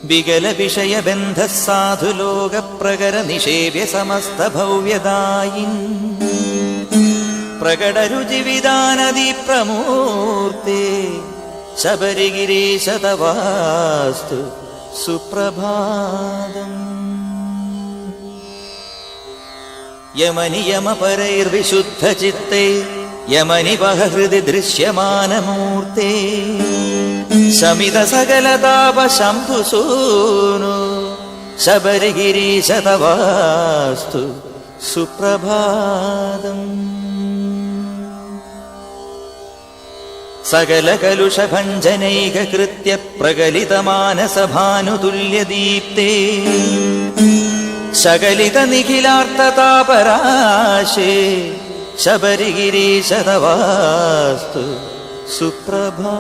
വികല വിഷയബന്ധ സാധുലോക പ്രകര നിഷേവ്യ സമസ്ത ഭവ്യദായിൻ പ്രകടരുചിവിധാനദി പ്രമൂർത്തേ ശബരിഗിരീശ തവാസ്തു സുപ്രഭാതം. യമനിയമപരൈർവിശുദ്ധചിത്തേ യമനിവഹ ഹൃദി ദൃശ്യമാനമൂർത്തേ ശമിത സകലതാപ ശംഭുസൂനു ശബരിഗിരീശ തവാസ്തു സുപ്രഭാതം. സകല കലുഷഭഞ്ജനൈകകൃത്യ പ്രകലിതമാനസഭാനുതുല്യദീപ്തേ ശകലിത നിഖിലാർത്ഥതാപരാശേ ശബരിഗിരീശ തവാസ്തു സുപ്രഭാതം.